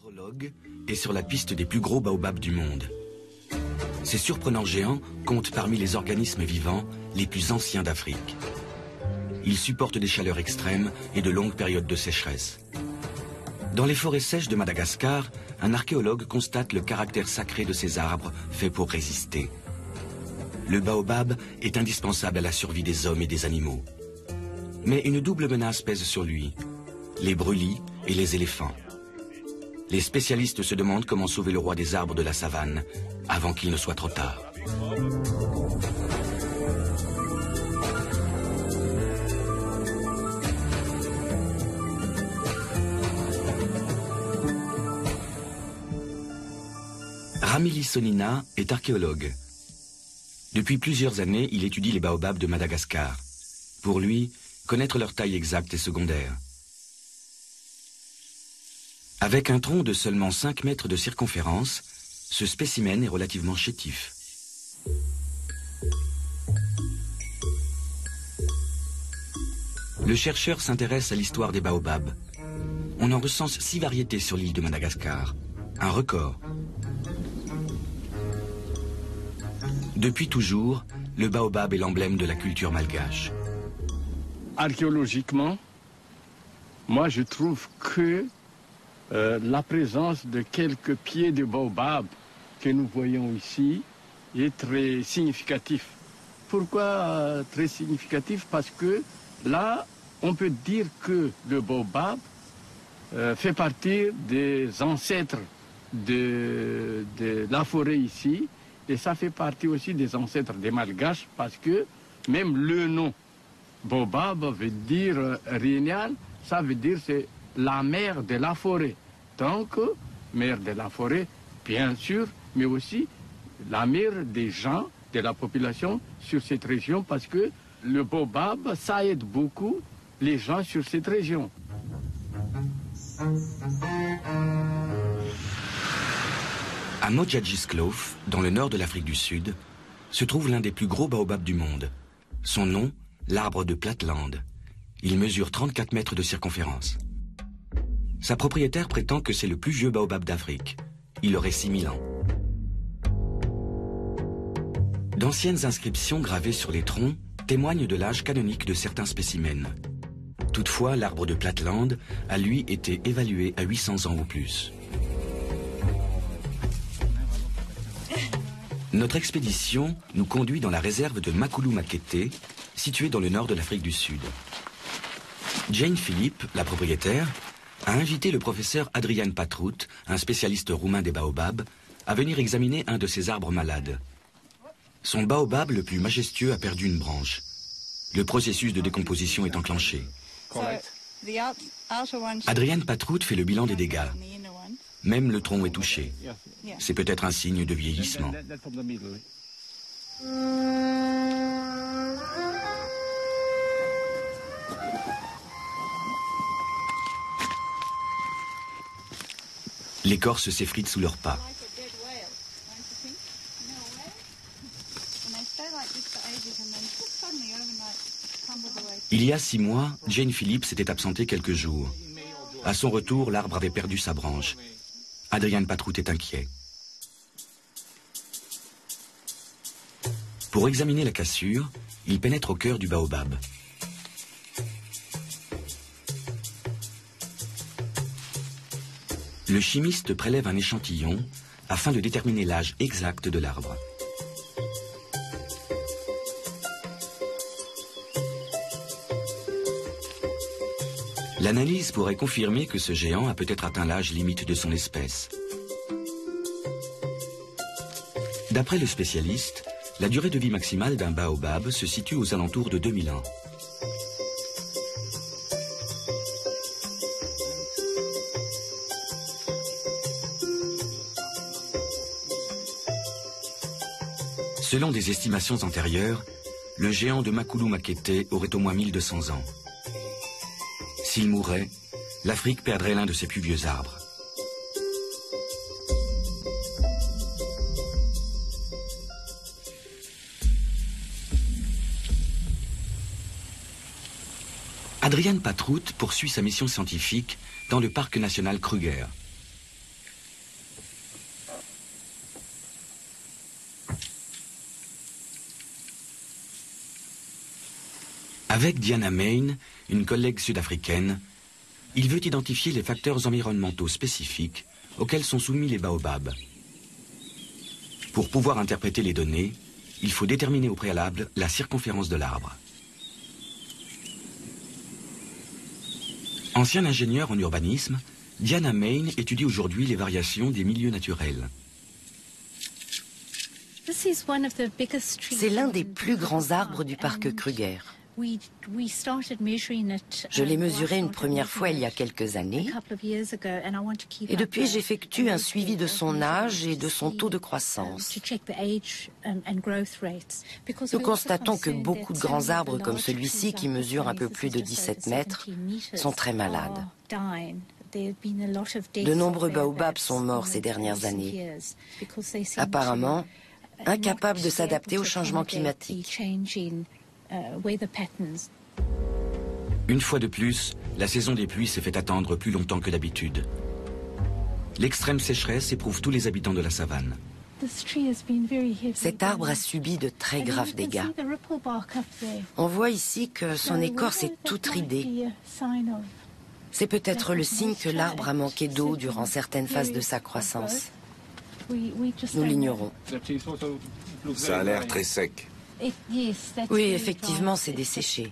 Archéologue est sur la piste des plus gros baobabs du monde. Ces surprenants géants comptent parmi les organismes vivants les plus anciens d'Afrique. Ils supportent des chaleurs extrêmes et de longues périodes de sécheresse. Dans les forêts sèches de Madagascar, un archéologue constate le caractère sacré de ces arbres faits pour résister. Le baobab est indispensable à la survie des hommes et des animaux. Mais une double menace pèse sur lui, les brûlis et les éléphants. Les spécialistes se demandent comment sauver le roi des arbres de la savane avant qu'il ne soit trop tard. Ramili Sonina est archéologue. Depuis plusieurs années, il étudie les baobabs de Madagascar. Pour lui, connaître leur taille exacte est secondaire. Avec un tronc de seulement 5 mètres de circonférence, ce spécimen est relativement chétif. Le chercheur s'intéresse à l'histoire des baobabs. On en recense 6 variétés sur l'île de Madagascar, un record. Depuis toujours, le baobab est l'emblème de la culture malgache. Archéologiquement, moi je trouve que la présence de quelques pieds de baobab que nous voyons ici est très significatif. Pourquoi très significatif? Parce que là, on peut dire que le baobab fait partie des ancêtres de la forêt ici, et ça fait partie aussi des ancêtres des Malgaches, parce que même le nom baobab veut dire régnal, ça veut dire c'est la mère de la forêt. Donc, mère de la forêt, bien sûr, mais aussi la mère des gens, de la population sur cette région, parce que le baobab, ça aide beaucoup les gens sur cette région. À Mojadjiskloof, dans le nord de l'Afrique du Sud, se trouve l'un des plus gros baobabs du monde. Son nom, l'arbre de Platland. Il mesure 34 mètres de circonférence. Sa propriétaire prétend que c'est le plus vieux baobab d'Afrique. Il aurait 6000 ans. D'anciennes inscriptions gravées sur les troncs témoignent de l'âge canonique de certains spécimens. Toutefois, l'arbre de Platland a lui été évalué à 800 ans ou plus. Notre expédition nous conduit dans la réserve de Makulu Makete, située dans le nord de l'Afrique du Sud. Jane Philippe, la propriétaire, a invité le professeur Adrian Patrout, un spécialiste roumain des baobabs, à venir examiner un de ces arbres malades. Son baobab le plus majestueux a perdu une branche. Le processus de décomposition est enclenché. Adrian Patrout fait le bilan des dégâts. Même le tronc est touché. C'est peut-être un signe de vieillissement. L'écorce s'effrite sous leurs pas. Il y a 6 mois, Jane Phillips s'était absentée quelques jours. À son retour, l'arbre avait perdu sa branche. Adrian Patrout est inquiet. Pour examiner la cassure, il pénètre au cœur du baobab. Le chimiste prélève un échantillon afin de déterminer l'âge exact de l'arbre. L'analyse pourrait confirmer que ce géant a peut-être atteint l'âge limite de son espèce. D'après le spécialiste, la durée de vie maximale d'un baobab se situe aux alentours de 2000 ans. Selon des estimations antérieures, le géant de Makulu Makete aurait au moins 1200 ans. S'il mourait, l'Afrique perdrait l'un de ses plus vieux arbres. Adrian Patrout poursuit sa mission scientifique dans le parc national Kruger. Avec Diana Main, une collègue sud-africaine, il veut identifier les facteurs environnementaux spécifiques auxquels sont soumis les baobabs. Pour pouvoir interpréter les données, il faut déterminer au préalable la circonférence de l'arbre. Ancien ingénieur en urbanisme, Diana Main étudie aujourd'hui les variations des milieux naturels. C'est l'un des plus grands arbres du parc Kruger. Je l'ai mesuré une première fois il y a quelques années et depuis j'effectue un suivi de son âge et de son taux de croissance. Nous constatons que beaucoup de grands arbres comme celui-ci qui mesure un peu plus de 17 mètres sont très malades. De nombreux baobabs sont morts ces dernières années, apparemment incapables de s'adapter au changement climatique. Une fois de plus, la saison des pluies s'est fait attendre plus longtemps que d'habitude. L'extrême sécheresse éprouve tous les habitants de la savane. Cet arbre a subi de très graves dégâts. On voit ici que son écorce est toute ridée. C'est peut-être le signe que l'arbre a manqué d'eau durant certaines phases de sa croissance. Nous l'ignorons. Ça a l'air très sec. Oui, effectivement, c'est desséché.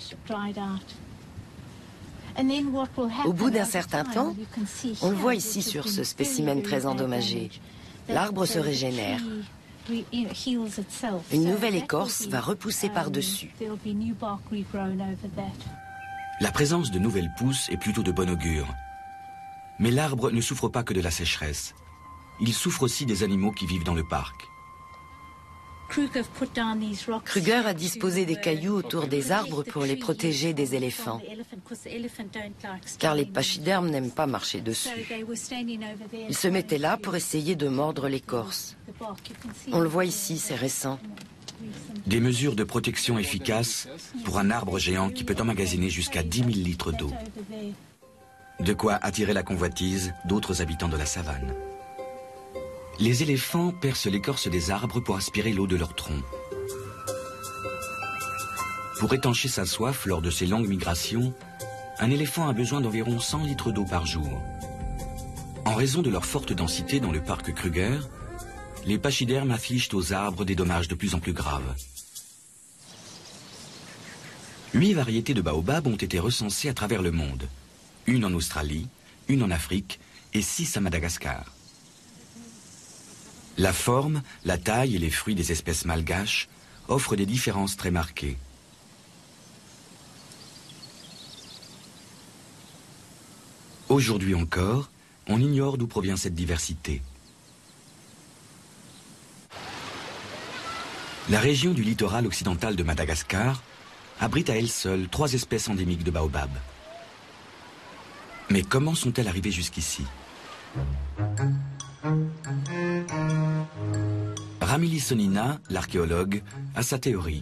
Au bout d'un certain temps, on le voit ici sur ce spécimen très endommagé, l'arbre se régénère. Une nouvelle écorce va repousser par-dessus. La présence de nouvelles pousses est plutôt de bon augure. Mais l'arbre ne souffre pas que de la sécheresse. Il souffre aussi des animaux qui vivent dans le parc. Kruger a disposé des cailloux autour des arbres pour les protéger des éléphants, car les pachydermes n'aiment pas marcher dessus. Ils se mettaient là pour essayer de mordre l'écorce. On le voit ici, c'est récent. Des mesures de protection efficaces pour un arbre géant qui peut emmagasiner jusqu'à 10 000 litres d'eau. De quoi attirer la convoitise d'autres habitants de la savane. Les éléphants percent l'écorce des arbres pour aspirer l'eau de leur tronc. Pour étancher sa soif lors de ses longues migrations, un éléphant a besoin d'environ 100 litres d'eau par jour. En raison de leur forte densité dans le parc Kruger, les pachydermes affligent aux arbres des dommages de plus en plus graves. 8 variétés de baobab ont été recensées à travers le monde. Une en Australie, une en Afrique et 6 à Madagascar. La forme, la taille et les fruits des espèces malgaches offrent des différences très marquées. Aujourd'hui encore, on ignore d'où provient cette diversité. La région du littoral occidental de Madagascar abrite à elle seule 3 espèces endémiques de baobab. Mais comment sont-elles arrivées jusqu'ici ? Ramili Sonina, l'archéologue, a sa théorie.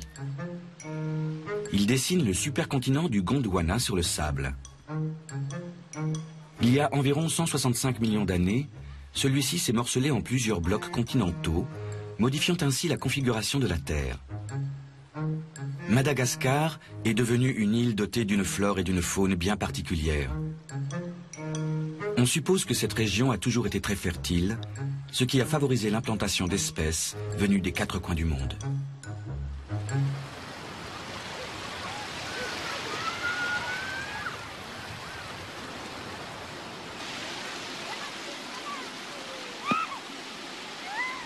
Il dessine le supercontinent du Gondwana sur le sable. Il y a environ 165 millions d'années, celui-ci s'est morcelé en plusieurs blocs continentaux, modifiant ainsi la configuration de la Terre. Madagascar est devenue une île dotée d'une flore et d'une faune bien particulières. On suppose que cette région a toujours été très fertile, ce qui a favorisé l'implantation d'espèces venues des 4 coins du monde.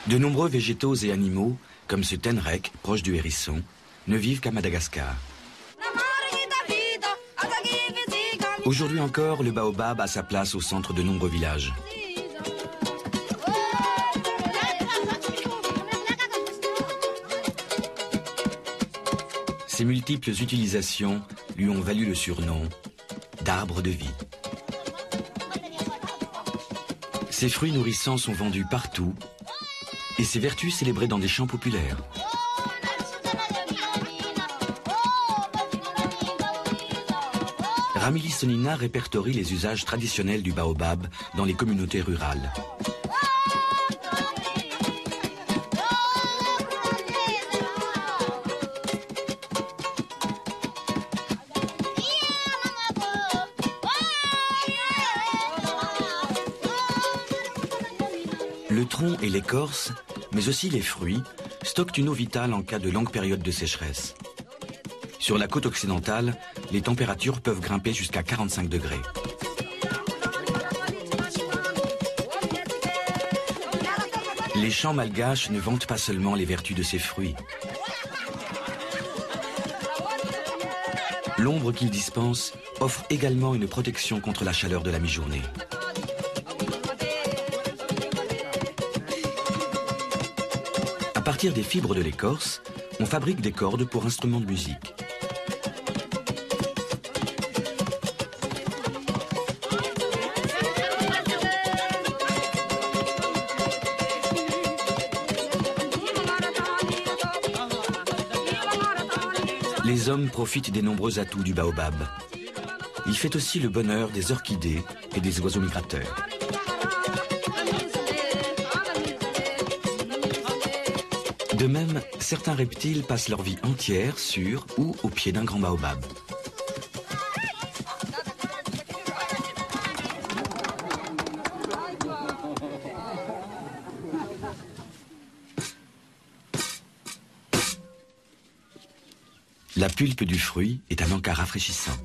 De nombreux végétaux et animaux, comme ce tenrek, proche du hérisson, ne vivent qu'à Madagascar. Aujourd'hui encore, le baobab a sa place au centre de nombreux villages. Ses multiples utilisations lui ont valu le surnom d'arbre de vie. Ses fruits nourrissants sont vendus partout et ses vertus célébrées dans des chants populaires. Ramili Sonina répertorie les usages traditionnels du baobab dans les communautés rurales. Le tronc et l'écorce, mais aussi les fruits, stockent une eau vitale en cas de longue période de sécheresse. Sur la côte occidentale, les températures peuvent grimper jusqu'à 45 degrés. Les champs malgaches ne vantent pas seulement les vertus de ces fruits. L'ombre qu'ils dispensent offre également une protection contre la chaleur de la mi-journée. À partir des fibres de l'écorce, on fabrique des cordes pour instruments de musique. Les hommes profitent des nombreux atouts du baobab. Il fait aussi le bonheur des orchidées et des oiseaux migrateurs. De même, certains reptiles passent leur vie entière sur ou au pied d'un grand baobab. La pulpe du fruit est un encas rafraîchissant.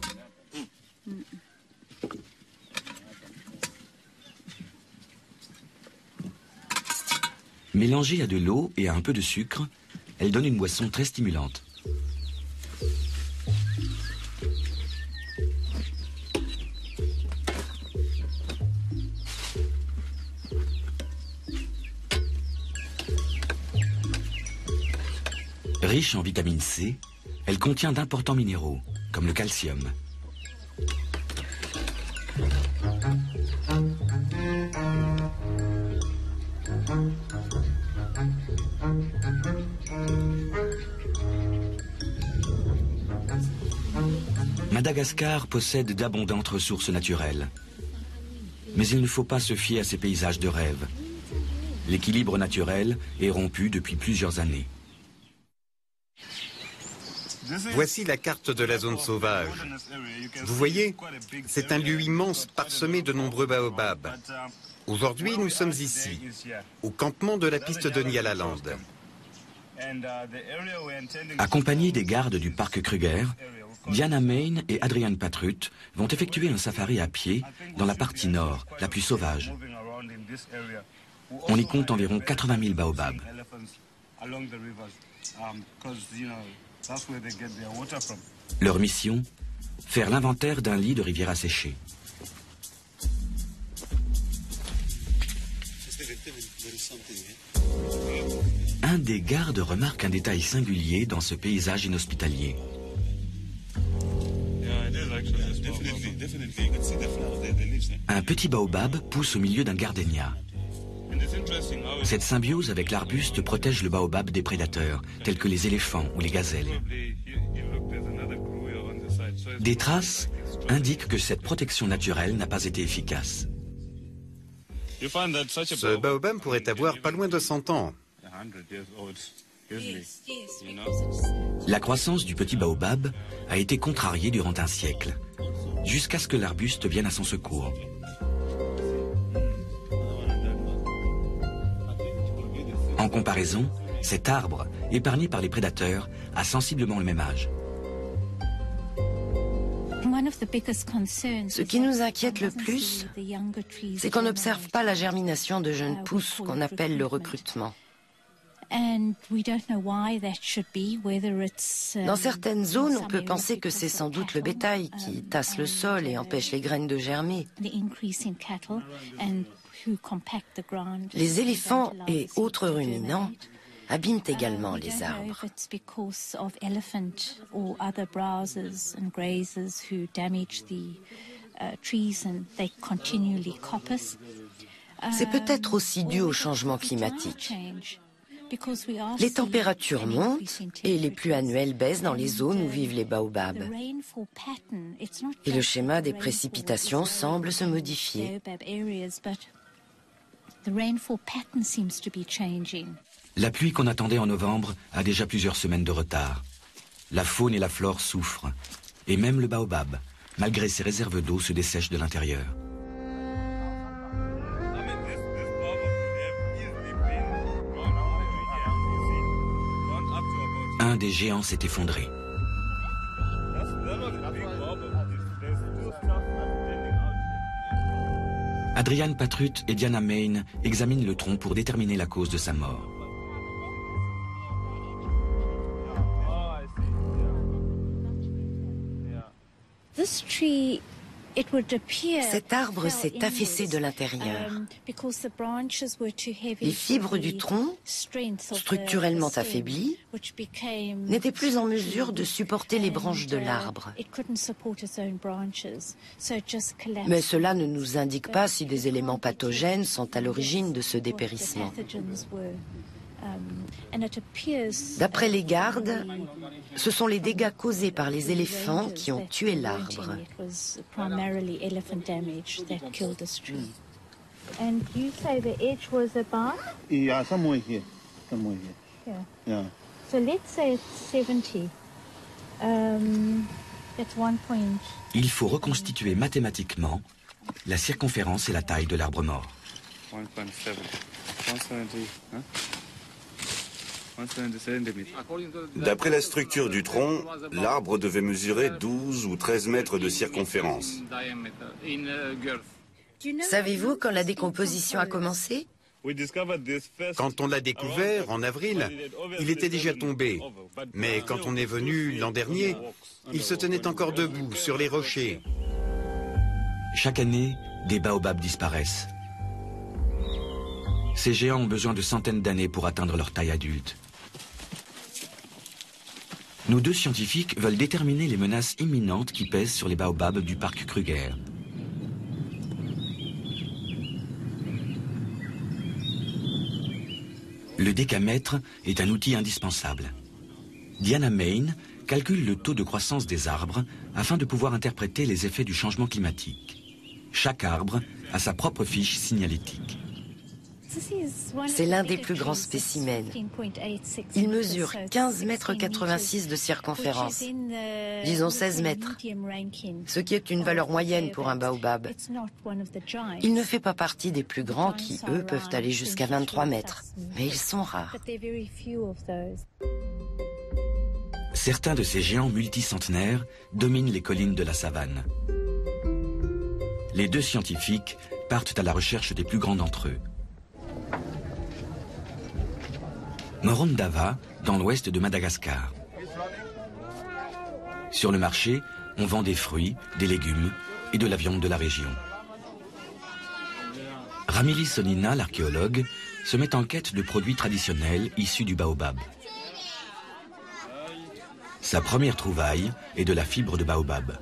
Mélangée à de l'eau et à un peu de sucre, elle donne une boisson très stimulante. Riche en vitamine C, elle contient d'importants minéraux, comme le calcium. Madagascar possède d'abondantes ressources naturelles. Mais il ne faut pas se fier à ces paysages de rêve. L'équilibre naturel est rompu depuis plusieurs années. Voici la carte de la zone sauvage. Vous voyez, c'est un lieu immense parsemé de nombreux baobabs. Aujourd'hui, nous sommes ici, au campement de la piste de Nyalaland. Accompagnés des gardes du parc Kruger, Diana Main et Adrian Patrut vont effectuer un safari à pied dans la partie nord, la plus sauvage. On y compte environ 80 000 baobabs. Leur mission, faire l'inventaire d'un lit de rivière asséchée. Un des gardes remarque un détail singulier dans ce paysage inhospitalier. Un petit baobab pousse au milieu d'un gardénia. Cette symbiose avec l'arbuste protège le baobab des prédateurs, tels que les éléphants ou les gazelles. Des traces indiquent que cette protection naturelle n'a pas été efficace. Ce baobab pourrait avoir pas loin de 100 ans. La croissance du petit baobab a été contrariée durant un siècle, jusqu'à ce que l'arbuste vienne à son secours. En comparaison, cet arbre, épargné par les prédateurs, a sensiblement le même âge. Ce qui nous inquiète le plus, c'est qu'on n'observe pas la germination de jeunes pousses qu'on appelle le recrutement. Dans certaines zones, on peut penser que c'est sans doute le bétail qui tasse le sol et empêche les graines de germer. Les éléphants et autres ruminants abîment également les arbres. C'est peut-être aussi dû au changement climatique. Les températures montent et les pluies annuelles baissent dans les zones où vivent les baobabs. Et le schéma des précipitations semble se modifier. La pluie qu'on attendait en novembre a déjà plusieurs semaines de retard. La faune et la flore souffrent. Et même le baobab, malgré ses réserves d'eau, se dessèche de l'intérieur. l'un des géants s'est effondré. Adrian Patrut et Diana Main examinent le tronc pour déterminer la cause de sa mort. Cet arbre s'est affaissé de l'intérieur. Les fibres du tronc, structurellement affaiblies, n'étaient plus en mesure de supporter les branches de l'arbre. Mais cela ne nous indique pas si des éléments pathogènes sont à l'origine de ce dépérissement. D'après les gardes, ce sont les dégâts causés par les éléphants qui ont tué l'arbre. Il faut reconstituer mathématiquement la circonférence et la taille de l'arbre mort. 1.7. D'après la structure du tronc, l'arbre devait mesurer 12 ou 13 mètres de circonférence. Savez-vous quand la décomposition a commencé? Quand on l'a découvert, en avril, il était déjà tombé. Mais quand on est venu l'an dernier, il se tenait encore debout, sur les rochers. Chaque année, des baobabs disparaissent. Ces géants ont besoin de centaines d'années pour atteindre leur taille adulte. Nos deux scientifiques veulent déterminer les menaces imminentes qui pèsent sur les baobabs du parc Kruger. Le décamètre est un outil indispensable. Diana Main calcule le taux de croissance des arbres afin de pouvoir interpréter les effets du changement climatique. Chaque arbre a sa propre fiche signalétique. C'est l'un des plus grands spécimens. Il mesure 15,86 mètres de circonférence, disons 16 mètres, ce qui est une valeur moyenne pour un baobab. Il ne fait pas partie des plus grands qui, eux, peuvent aller jusqu'à 23 mètres, mais ils sont rares. Certains de ces géants multicentenaires dominent les collines de la savane. Les deux scientifiques partent à la recherche des plus grands d'entre eux. Morondava, dans l'ouest de Madagascar. Sur le marché, on vend des fruits, des légumes et de la viande de la région. Ramili Sonina, l'archéologue, se met en quête de produits traditionnels issus du baobab. Sa première trouvaille est de la fibre de baobab.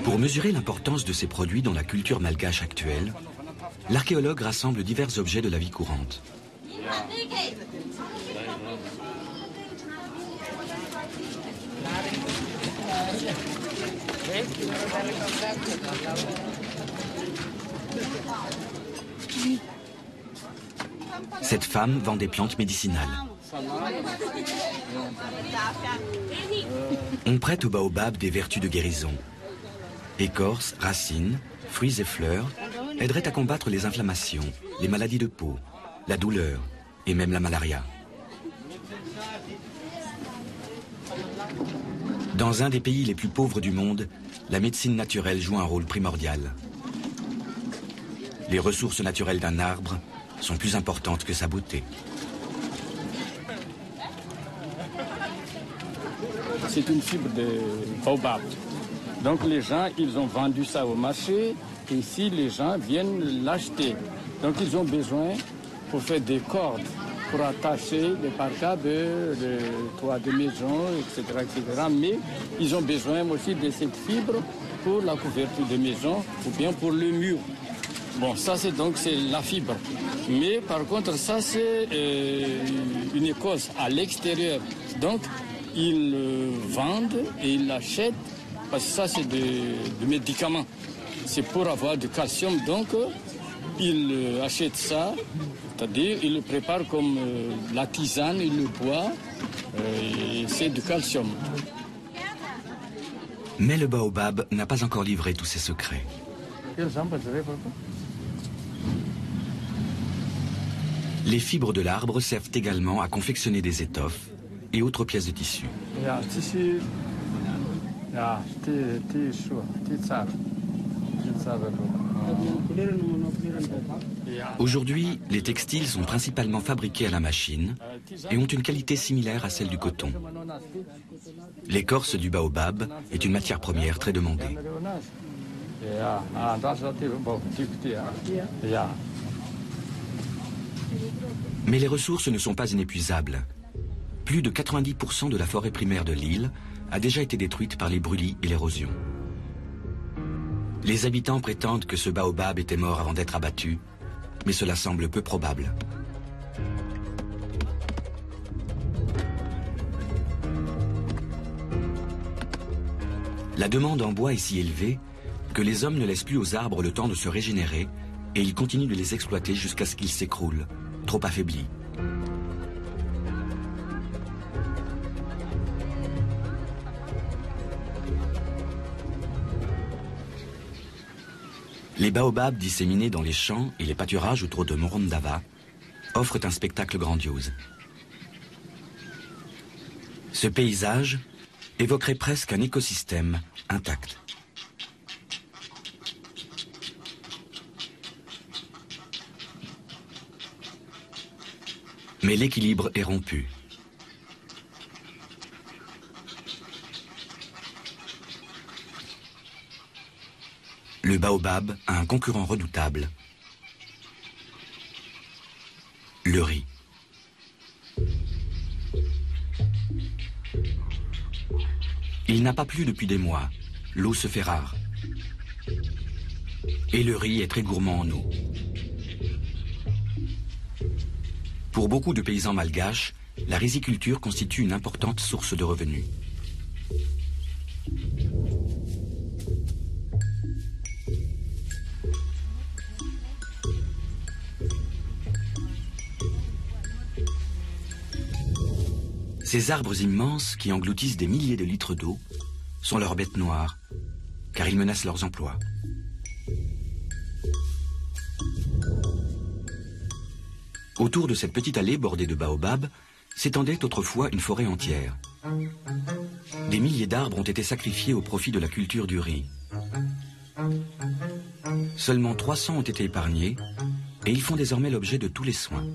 Pour mesurer l'importance de ces produits dans la culture malgache actuelle, l'archéologue rassemble divers objets de la vie courante. Cette femme vend des plantes médicinales. On prête au baobab des vertus de guérison. Écorces, racines, fruits et fleurs aideraient à combattre les inflammations, les maladies de peau, la douleur et même la malaria. Dans un des pays les plus pauvres du monde, la médecine naturelle joue un rôle primordial. Les ressources naturelles d'un arbre sont plus importantes que sa beauté. C'est une fibre de baobab. Donc les gens, ils ont vendu ça au marché et ici les gens viennent l'acheter. Donc ils ont besoin pour faire des cordes, pour attacher les parkas de toits de maison, etc., etc. Mais ils ont besoin aussi de cette fibre pour la couverture de maison ou bien pour le mur. Bon, ça c'est la fibre. Mais par contre, ça c'est une écorce à l'extérieur. Donc ils vendent et ils l'achètent parce que ça c'est des médicaments. C'est pour avoir du calcium. Donc ils achètent ça, c'est-à-dire ils le préparent comme la tisane, ils le boivent et c'est du calcium. Mais le baobab n'a pas encore livré tous ses secrets. Les fibres de l'arbre servent également à confectionner des étoffes et autres pièces de tissu. Aujourd'hui, les textiles sont principalement fabriqués à la machine et ont une qualité similaire à celle du coton. L'écorce du baobab est une matière première très demandée. Mais les ressources ne sont pas inépuisables. Plus de 90% de la forêt primaire de l'île a déjà été détruite par les brûlis et l'érosion. Les habitants prétendent que ce baobab était mort avant d'être abattu, mais cela semble peu probable. La demande en bois est si élevée que les hommes ne laissent plus aux arbres le temps de se régénérer et ils continuent de les exploiter jusqu'à ce qu'ils s'écroulent, trop affaiblis. Les baobabs disséminés dans les champs et les pâturages autour de Morondava offrent un spectacle grandiose. Ce paysage évoquerait presque un écosystème intact. Mais l'équilibre est rompu. Le baobab a un concurrent redoutable, le riz. Il n'a pas plu depuis des mois, l'eau se fait rare. Et le riz est très gourmand en eau. Pour beaucoup de paysans malgaches, la riziculture constitue une importante source de revenus. Ces arbres immenses qui engloutissent des milliers de litres d'eau sont leurs bêtes noires, car ils menacent leurs emplois. Autour de cette petite allée bordée de baobabs s'étendait autrefois une forêt entière. Des milliers d'arbres ont été sacrifiés au profit de la culture du riz. Seulement 300 ont été épargnés et ils font désormais l'objet de tous les soins.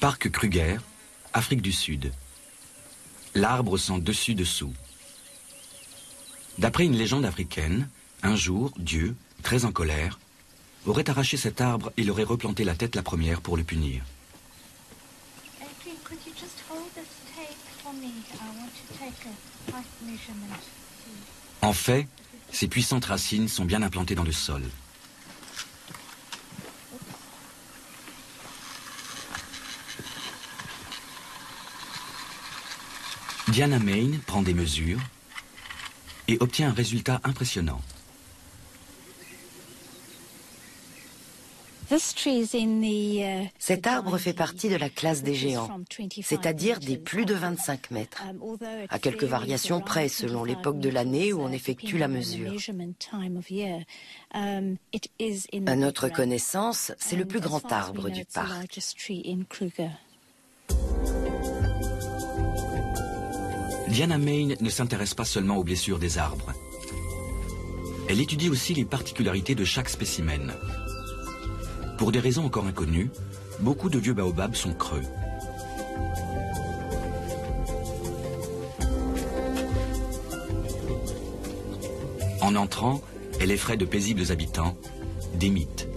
Parc Kruger, Afrique du Sud. L'arbre sans dessus-dessous. D'après une légende africaine, un jour, Dieu, très en colère, aurait arraché cet arbre et l'aurait replanté la tête la première pour le punir. En fait, ces puissantes racines sont bien implantées dans le sol. Diana Main prend des mesures et obtient un résultat impressionnant. Cet arbre fait partie de la classe des géants, c'est-à-dire des plus de 25 mètres, à quelques variations près selon l'époque de l'année où on effectue la mesure. À notre connaissance, c'est le plus grand arbre du parc. Diana Main ne s'intéresse pas seulement aux blessures des arbres. Elle étudie aussi les particularités de chaque spécimen. Pour des raisons encore inconnues, beaucoup de vieux baobabs sont creux. En entrant, elle effraie de paisibles habitants, des mythes.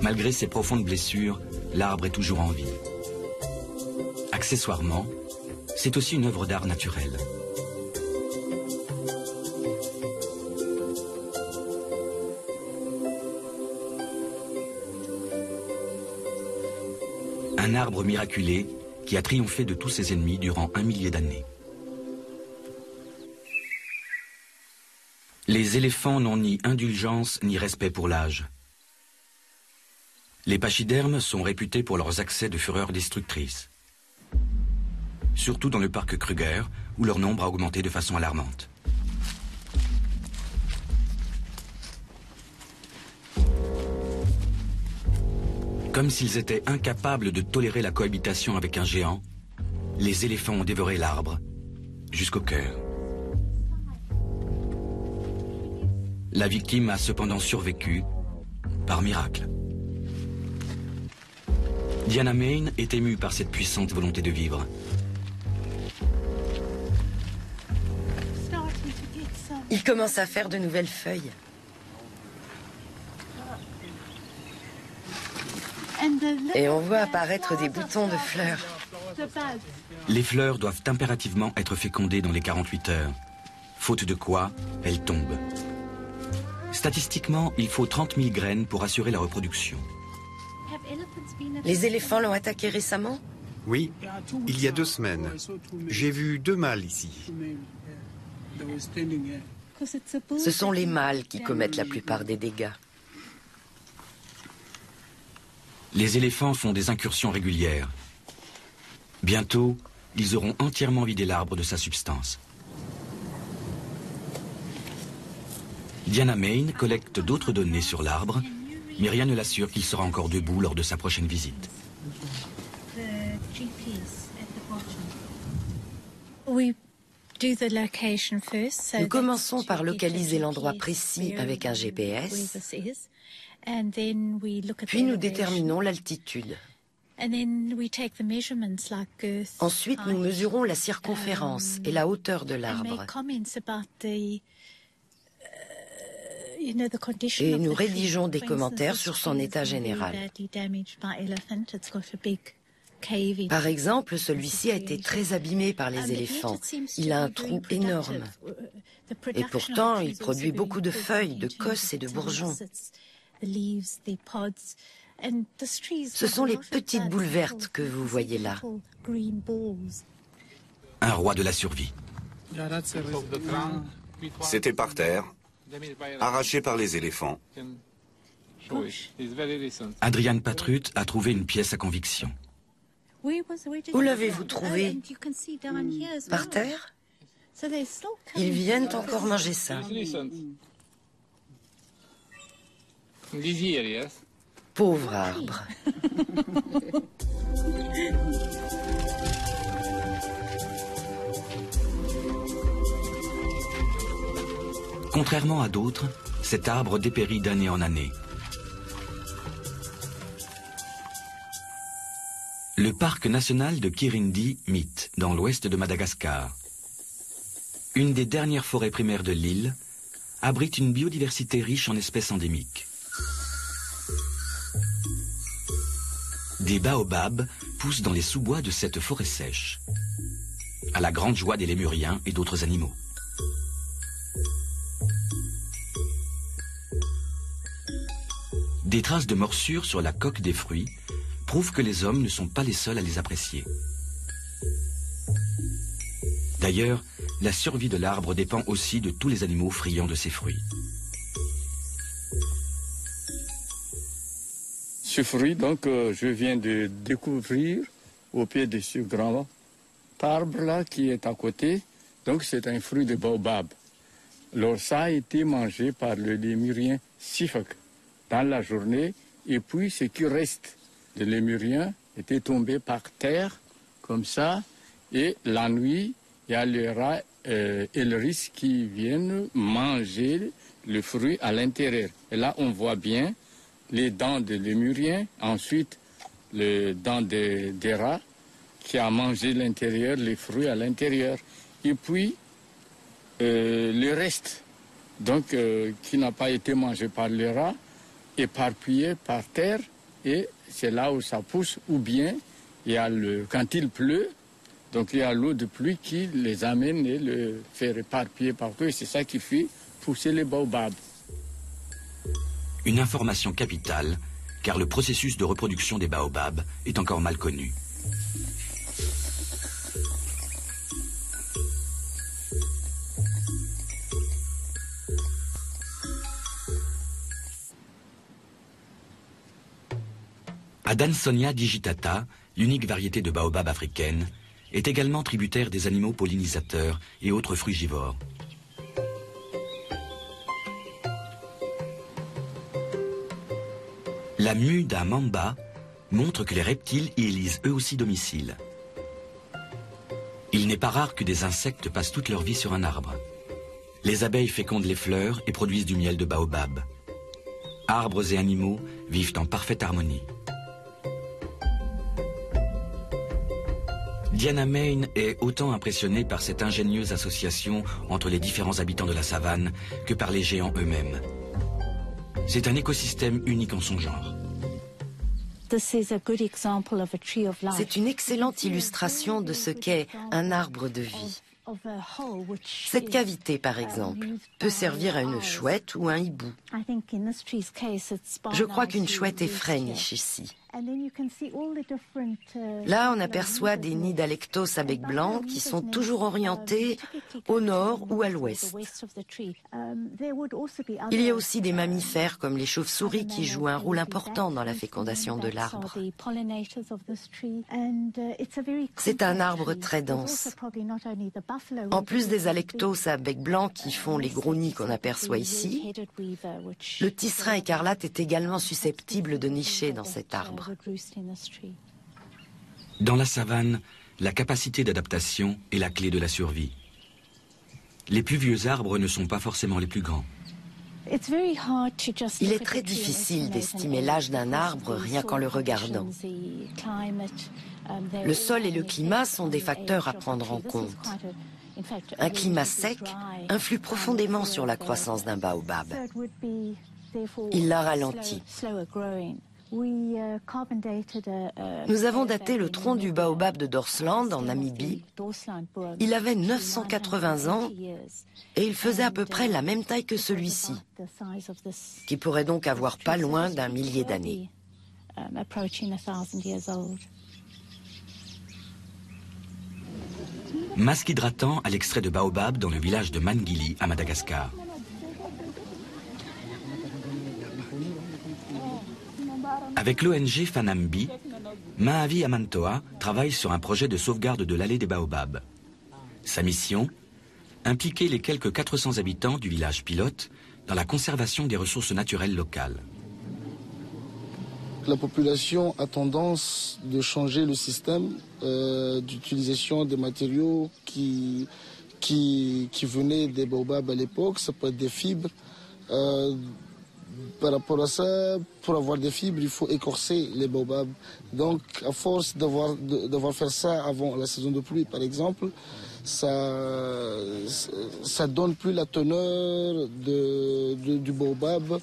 Malgré ses profondes blessures, l'arbre est toujours en vie. Accessoirement, c'est aussi une œuvre d'art naturel. Un arbre miraculé qui a triomphé de tous ses ennemis durant 1 millier d'années. Les éléphants n'ont ni indulgence ni respect pour l'âge. Les pachydermes sont réputés pour leurs accès de fureur destructrice. Surtout dans le parc Kruger, où leur nombre a augmenté de façon alarmante. Comme s'ils étaient incapables de tolérer la cohabitation avec un géant, les éléphants ont dévoré l'arbre jusqu'au cœur. La victime a cependant survécu par miracle. Diana Main est émue par cette puissante volonté de vivre. Il commence à faire de nouvelles feuilles. Et on voit apparaître des boutons de fleurs. Les fleurs doivent impérativement être fécondées dans les 48 heures, faute de quoi elles tombent. Statistiquement, il faut 30 000 graines pour assurer la reproduction. Les éléphants l'ont attaqué récemment? Oui, il y a 2 semaines. J'ai vu 2 mâles ici. Ce sont les mâles qui commettent la plupart des dégâts. Les éléphants font des incursions régulières. Bientôt, ils auront entièrement vidé l'arbre de sa substance. Diana Main collecte d'autres données sur l'arbre, mais rien ne l'assure qu'il sera encore debout lors de sa prochaine visite. Nous commençons par localiser l'endroit précis avec un GPS, puis nous déterminons l'altitude. Ensuite, nous mesurons la circonférence et la hauteur de l'arbre. Et nous rédigeons des commentaires sur son état général. Par exemple, celui-ci a été très abîmé par les éléphants. Il a un trou énorme. Et pourtant, il produit beaucoup de feuilles, de cosses et de bourgeons. Ce sont les petites boules vertes que vous voyez là. Un roi de la survie. C'était par terre, arraché par les éléphants. Adrian Patrut a trouvé une pièce à conviction. Où l'avez-vous trouvé? Par terre? Ils viennent encore manger ça. Pauvre arbre. Contrairement à d'autres, cet arbre dépérit d'année en année. Le parc national de Kirindi-Mit, dans l'ouest de Madagascar. Une des dernières forêts primaires de l'île, abrite une biodiversité riche en espèces endémiques. Des baobabs poussent dans les sous-bois de cette forêt sèche, à la grande joie des lémuriens et d'autres animaux. Des traces de morsures sur la coque des fruits prouvent que les hommes ne sont pas les seuls à les apprécier. D'ailleurs, la survie de l'arbre dépend aussi de tous les animaux friands de ces fruits. Ce fruit, donc, je viens de découvrir au pied de ce grand arbre-là qui est à côté. Donc, c'est un fruit de baobab. Alors, ça a été mangé par le lémurien Sifak dans la journée. Et puis, ce qui reste de lémurien était tombé par terre, comme ça. Et la nuit, il y a les rats et le risque qui viennent manger le fruit à l'intérieur. Et là, on voit bien les dents de lémurien, ensuite les dents des rats qui a mangé l'intérieur, les fruits à l'intérieur. Et puis, le reste, donc, qui n'a pas été mangé par les rats, éparpillé par terre, et c'est là où ça pousse, ou bien, il y a quand il pleut, donc il y a l'eau de pluie qui les amène et le fait éparpiller partout, et c'est ça qui fait pousser les baobabs. Une information capitale, car le processus de reproduction des baobabs est encore mal connu. Adansonia digitata, l'unique variété de baobab africaine, est également tributaire des animaux pollinisateurs et autres frugivores. La mue d'un mamba montre que les reptiles y élisent eux aussi domicile. Il n'est pas rare que des insectes passent toute leur vie sur un arbre. Les abeilles fécondent les fleurs et produisent du miel de baobab. Arbres et animaux vivent en parfaite harmonie. Diana Main est autant impressionnée par cette ingénieuse association entre les différents habitants de la savane que par les géants eux-mêmes. C'est un écosystème unique en son genre. C'est une excellente illustration de ce qu'est un arbre de vie. Cette cavité, par exemple, peut servir à une chouette ou un hibou. Je crois qu'une chouette effraie niche ici. Là, on aperçoit des nids d'alectos à bec blanc qui sont toujours orientés au nord ou à l'ouest. Il y a aussi des mammifères comme les chauves-souris qui jouent un rôle important dans la fécondation de l'arbre. C'est un arbre très dense. En plus des alectos à bec blanc qui font les gros nids qu'on aperçoit ici, le tisserand écarlate est également susceptible de nicher dans cet arbre. Dans la savane, la capacité d'adaptation est la clé de la survie. Les plus vieux arbres ne sont pas forcément les plus grands. Il est très difficile d'estimer l'âge d'un arbre rien qu'en le regardant. Le sol et le climat sont des facteurs à prendre en compte. Un climat sec influe profondément sur la croissance d'un baobab. Il la ralentit. Nous avons daté le tronc du baobab de Dorsland en Namibie. Il avait 980 ans et il faisait à peu près la même taille que celui-ci, qui pourrait donc avoir pas loin d'un millier d'années. Masque hydratant à l'extrait de baobab dans le village de Mangili à Madagascar. Avec l'ONG Fanambi, Mahavi Amantoa travaille sur un projet de sauvegarde de l'allée des baobabs. Sa mission, impliquer les quelques 400 habitants du village pilote dans la conservation des ressources naturelles locales. La population a tendance de changer le système d'utilisation des matériaux qui venaient des baobabs à l'époque. Ça peut être des fibres. Par rapport à ça, pour avoir des fibres, il faut écorcer les baobabs. Donc, à force d'avoir fait ça avant la saison de pluie, par exemple, ça donne plus la teneur du baobab.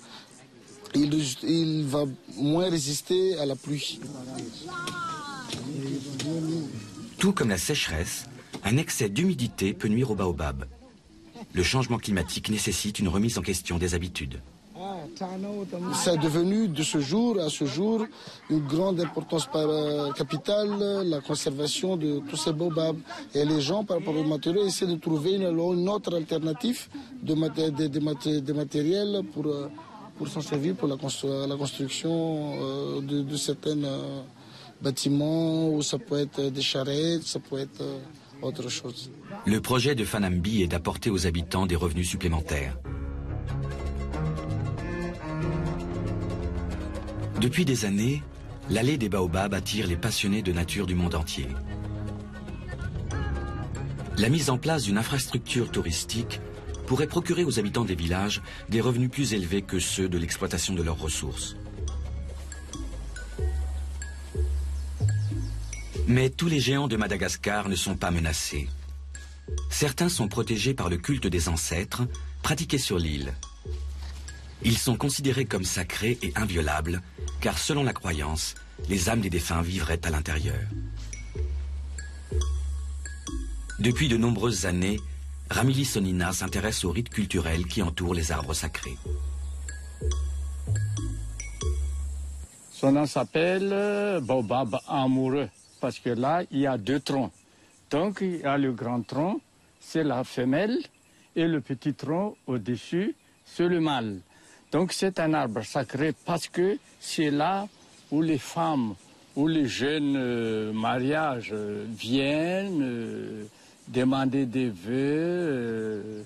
Il va moins résister à la pluie. Tout comme la sécheresse, un excès d'humidité peut nuire au baobab. Le changement climatique nécessite une remise en question des habitudes. Ça est devenu de ce jour à ce jour une grande importance capitale, la conservation de tous ces baobabs. Et les gens, par rapport aux matériaux, essaient de trouver une autre alternative de matériel pour s'en servir pour la construction de certains bâtiments, ou ça peut être des charrettes, ça peut être autre chose. Le projet de Fanambi est d'apporter aux habitants des revenus supplémentaires. Depuis des années, l'allée des baobabs attire les passionnés de nature du monde entier. La mise en place d'une infrastructure touristique pourrait procurer aux habitants des villages des revenus plus élevés que ceux de l'exploitation de leurs ressources. Mais tous les géants de Madagascar ne sont pas menacés. Certains sont protégés par le culte des ancêtres, pratiqué sur l'île. Ils sont considérés comme sacrés et inviolables, car selon la croyance, les âmes des défunts vivraient à l'intérieur. Depuis de nombreuses années, Ramili Sonina s'intéresse aux rites culturels qui entourent les arbres sacrés. Son nom s'appelle baobab amoureux, parce que là, il y a deux troncs. Donc, il y a le grand tronc, c'est la femelle, et le petit tronc au-dessus, c'est le mâle. Donc, c'est un arbre sacré parce que c'est là où les femmes, où les jeunes mariages viennent demander des vœux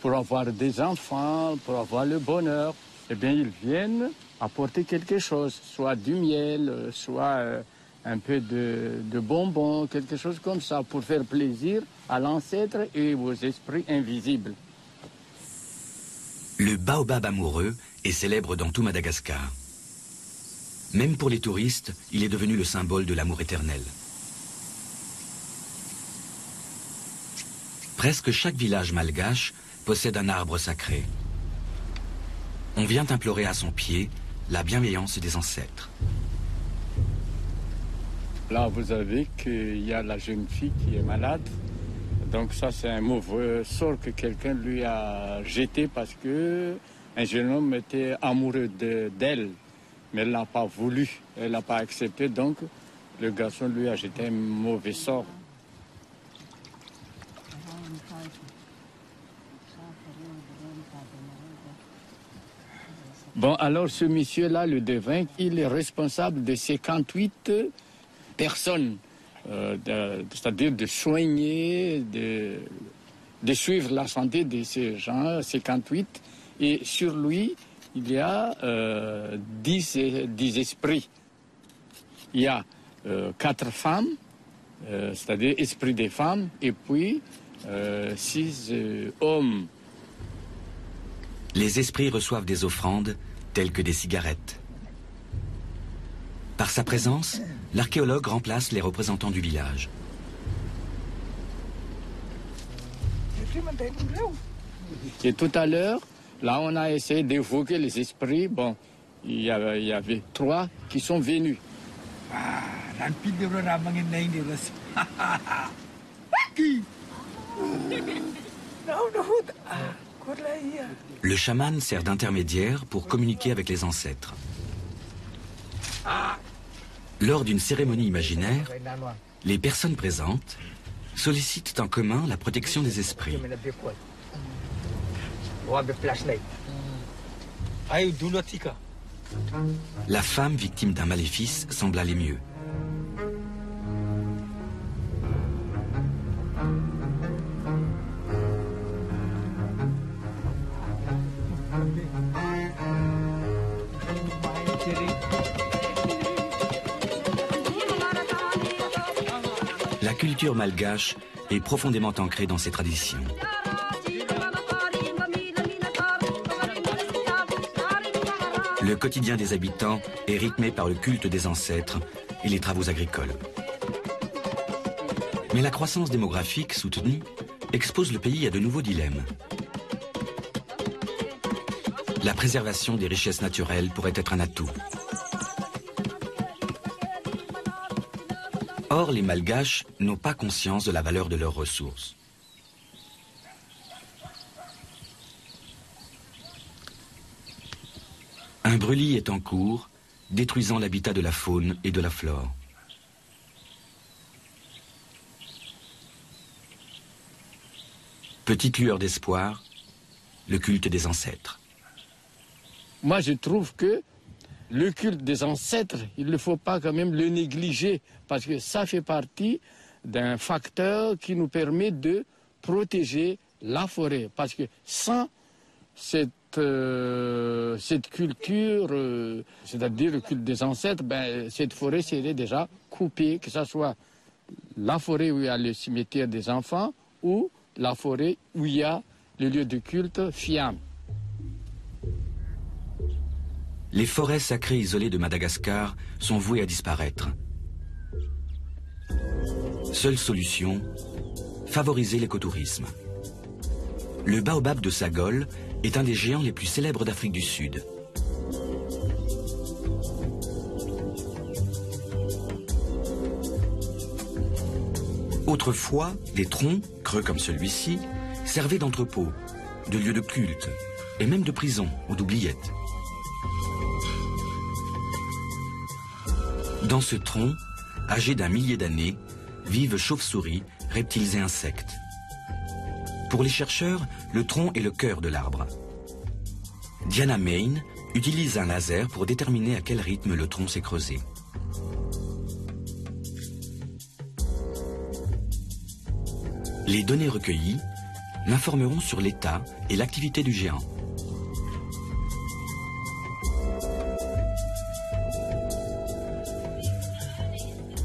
pour avoir des enfants, pour avoir le bonheur. Eh bien, ils viennent apporter quelque chose, soit du miel, soit un peu de bonbons, quelque chose comme ça, pour faire plaisir à l'ancêtre et aux esprits invisibles. Le baobab amoureux est célèbre dans tout Madagascar. Même pour les touristes, il est devenu le symbole de l'amour éternel. Presque chaque village malgache possède un arbre sacré. On vient implorer à son pied la bienveillance des ancêtres. Là, vous savez qu'il y a la jeune fille qui est malade. Donc ça, c'est un mauvais sort que quelqu'un lui a jeté parce que un jeune homme était amoureux d'elle. Mais elle n'a pas voulu, elle n'a pas accepté. Donc, le garçon lui a jeté un mauvais sort. Bon, alors ce monsieur-là, le devin, il est responsable de 58 personnes, c'est-à-dire de soigner, de suivre la santé de ces gens, 58. Et sur lui, il y a 10 esprits. Il y a 4 femmes, c'est-à-dire esprit des femmes, et puis 6 hommes. Les esprits reçoivent des offrandes, telles que des cigarettes. Par sa présence, l'archéologue remplace les représentants du village. Et tout à l'heure, là, on a essayé d'évoquer les esprits. Bon, il y avait 3 qui sont venus. Le chaman sert d'intermédiaire pour communiquer avec les ancêtres. Lors d'une cérémonie imaginaire, les personnes présentes sollicitent en commun la protection des esprits. La femme victime d'un maléfice semble aller mieux. La culture malgache est profondément ancrée dans ses traditions. Le quotidien des habitants est rythmé par le culte des ancêtres et les travaux agricoles. Mais la croissance démographique soutenue expose le pays à de nouveaux dilemmes. La préservation des richesses naturelles pourrait être un atout. Or, les Malgaches n'ont pas conscience de la valeur de leurs ressources. Un brûlis est en cours, détruisant l'habitat de la faune et de la flore. Petite lueur d'espoir, le culte des ancêtres. Moi, je trouve que le culte des ancêtres, il ne faut pas quand même le négliger, parce que ça fait partie d'un facteur qui nous permet de protéger la forêt. Parce que sans cette culture, c'est-à-dire le culte des ancêtres, ben, cette forêt serait déjà coupée, que ce soit la forêt où il y a le cimetière des enfants ou la forêt où il y a le lieu de culte Fiam. Les forêts sacrées isolées de Madagascar sont vouées à disparaître. Seule solution, favoriser l'écotourisme. Le baobab de Sagol est un des géants les plus célèbres d'Afrique du Sud. Autrefois, des troncs, creux comme celui-ci, servaient d'entrepôt, de lieu de culte et même de prison ou d'oubliette. Dans ce tronc, âgé d'un millier d'années, vivent chauves-souris, reptiles et insectes. Pour les chercheurs, le tronc est le cœur de l'arbre. Diana Main, utilise un laser pour déterminer à quel rythme le tronc s'est creusé. Les données recueillies l'informeront sur l'état et l'activité du géant.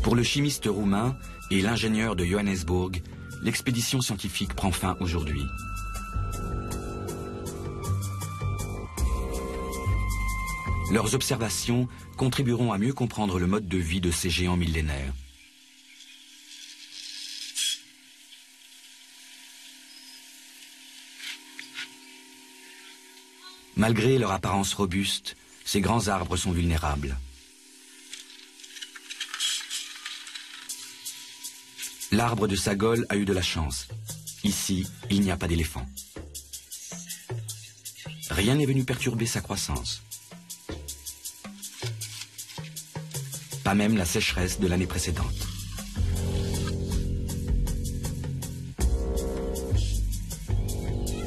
Pour le chimiste roumain et l'ingénieur de Johannesburg, l'expédition scientifique prend fin aujourd'hui. Leurs observations contribueront à mieux comprendre le mode de vie de ces géants millénaires. Malgré leur apparence robuste, ces grands arbres sont vulnérables. L'arbre de Sagol a eu de la chance. Ici, il n'y a pas d'éléphant. Rien n'est venu perturber sa croissance. Pas même la sécheresse de l'année précédente.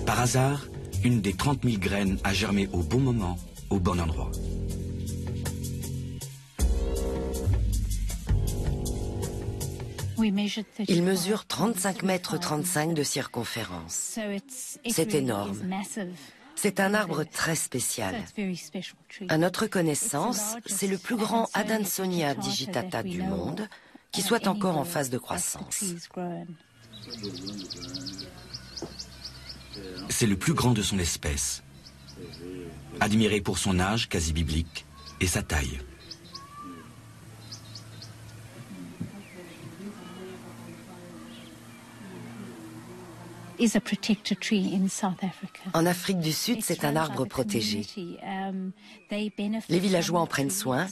Par hasard, une des 30 000 graines a germé au bon moment, au bon endroit. Il mesure 35 mètres 35 de circonférence. C'est énorme. C'est un arbre très spécial. À notre connaissance, c'est le plus grand Adansonia digitata du monde qui soit encore en phase de croissance. C'est le plus grand de son espèce, admiré pour son âge quasi biblique et sa taille. En Afrique du Sud, c'est un arbre protégé. Les villageois en prennent soin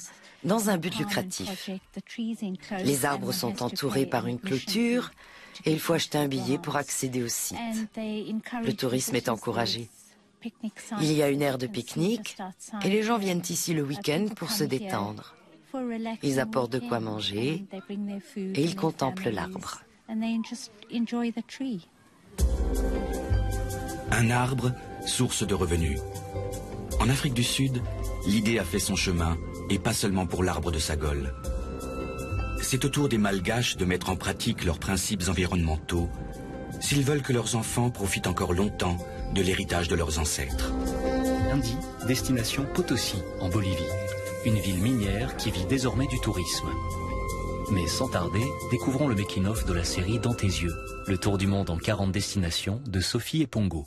dans un but lucratif. Les arbres sont entourés par une clôture et il faut acheter un billet pour accéder au site. Le tourisme est encouragé. Il y a une aire de pique-nique et les gens viennent ici le week-end pour se détendre. Ils apportent de quoi manger et ils contemplent l'arbre. Un arbre, source de revenus. En Afrique du Sud, l'idée a fait son chemin, et pas seulement pour l'arbre de Sagol. C'est au tour des Malgaches de mettre en pratique leurs principes environnementaux, s'ils veulent que leurs enfants profitent encore longtemps de l'héritage de leurs ancêtres. Lundi, destination Potosi, en Bolivie. Une ville minière qui vit désormais du tourisme. Mais sans tarder, découvrons le making-of de la série Dans tes yeux, le tour du monde en 40 destinations de Sophie et Pongo.